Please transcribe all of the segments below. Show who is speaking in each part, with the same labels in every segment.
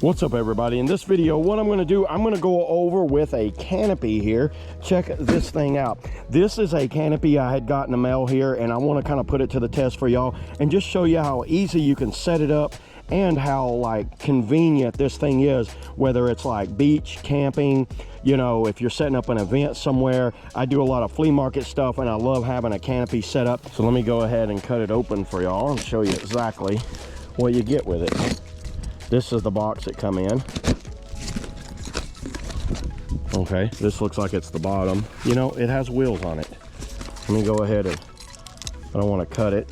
Speaker 1: What's up, everybody? In this video, what I'm going to do, I'm going to go over with a Canopy here. Check this thing out. This is a Canopy I had got in the mail here, and I want to kind of put it to the test for y'all and just show you how easy you can set it up and how like convenient this thing is, whether it's like beach camping, you know, if you're setting up an event somewhere. I do a lot of flea market stuff and I love having a Canopy set up. So let me go ahead and cut it open for y'all and show you exactly what you get with it. This is the box that come in. Okay, this looks like it's the bottom. You know, it has wheels on it. Let me go ahead and, I don't want to cut it.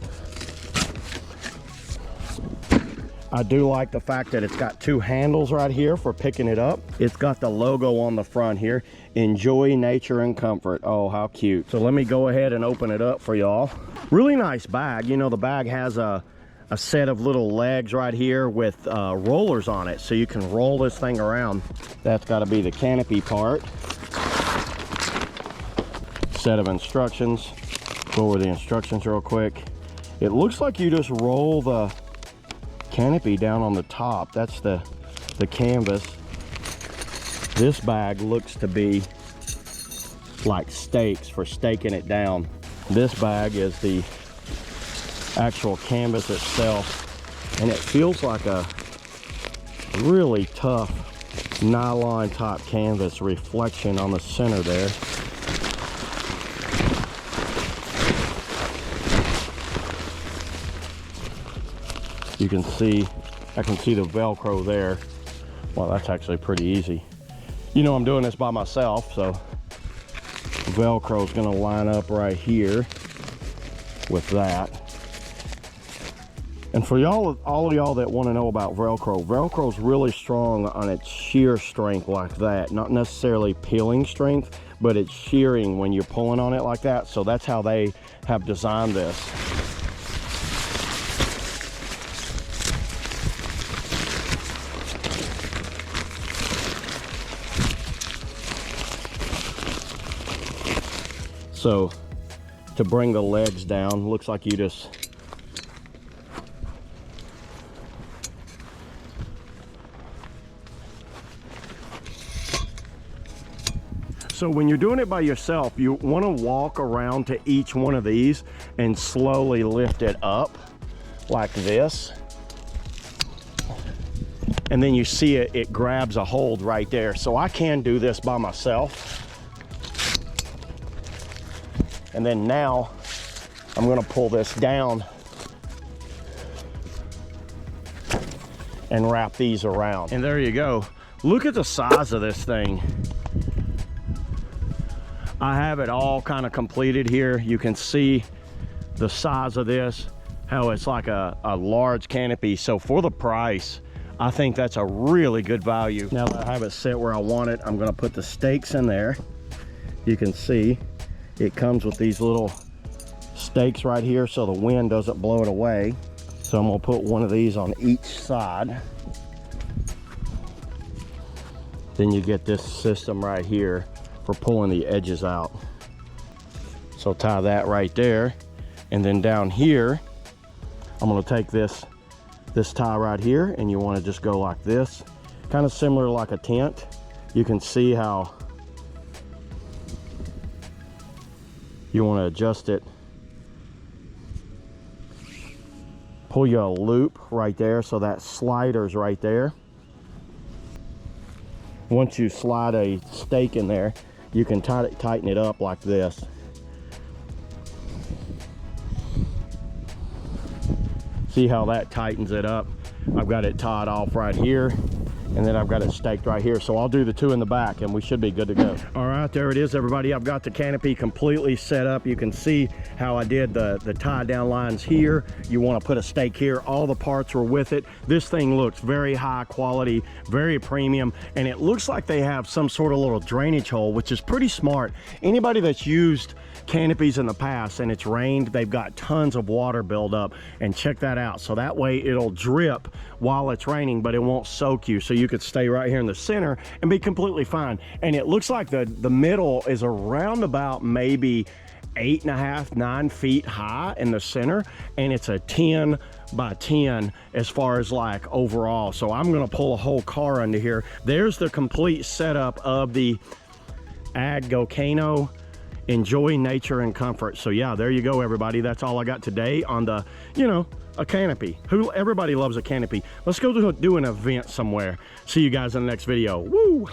Speaker 1: I do like the fact that it's got two handles right here for picking it up. It's got the logo on the front here. Enjoy nature and comfort. Oh, how cute. So let me go ahead and open it up for y'all. Really nice bag. You know, the bag has a set of little legs right here with rollers on it, so you can roll this thing around. That's got to be the Canopy part. Set of instructions. Go over the instructions real quick. It looks like you just roll the Canopy down on the top. That's the canvas. This bag looks to be like stakes for staking it down. This bag is the actual canvas itself, and it feels like a really tough nylon type canvas. Reflection on the center there. You can see, I can see the Velcro there. Well, that's actually pretty easy. You know, I'm doing this by myself, so Velcro is going to line up right here with that. And for y'all, all of y'all that want to know about Velcro, Velcro's really strong on its shear strength like that. Not necessarily peeling strength, but it's shearing when you're pulling on it like that. So that's how they have designed this. So to bring the legs down, looks like you just So when you're doing it by yourself, you want to walk around to each one of these and slowly lift it up like this. And then you see it grabs a hold right there. So I can do this by myself. And then now I'm going to pull this down and wrap these around. And there you go. Look at the size of this thing. I have it all kind of completed here. You can see the size of this, how it's like a large Canopy. So for the price, I think that's a really good value. Now that I have it set where I want it, I'm gonna put the stakes in there. You can see it comes with these little stakes right here so the wind doesn't blow it away. So I'm gonna put one of these on each side. Then you get this system right here for pulling the edges out. So tie that right there, and then down here I'm going to take this tie right here, and you want to just go like this, kind of similar like a tent. You can see how you want to adjust it. Pull you a loop right there, so that slider's right there. Once you slide a stake in there, you can tighten it up like this. See how that tightens it up? I've got it tied off right here, and then I've got it staked right here. So I'll do the two in the back and we should be good to go. All right, there it is, everybody. I've got the Canopy completely set up. You can see how I did the tie down lines here. You want to put a stake here. All the parts were with it. This thing looks very high quality, very premium, and it looks like they have some sort of little drainage hole, which is pretty smart. Anybody that's used Canopies in the past and it's rained, they've got tons of water buildup, and check that out. So that way it'll drip while it's raining, but it won't soak you. So you could stay right here in the center and be completely fine. And it looks like the middle is around about maybe 8.5, 9 feet high in the center, and it's a 10 by 10 as far as like overall. So I'm gonna pull a whole car under here. There's the complete setup of the AIGOCANO. Enjoy nature and comfort. So yeah, there you go, everybody. That's all I got today on the, you know, a canopy. Everybody loves a canopy. Let's go do an event somewhere. See you guys in the next video. Woo!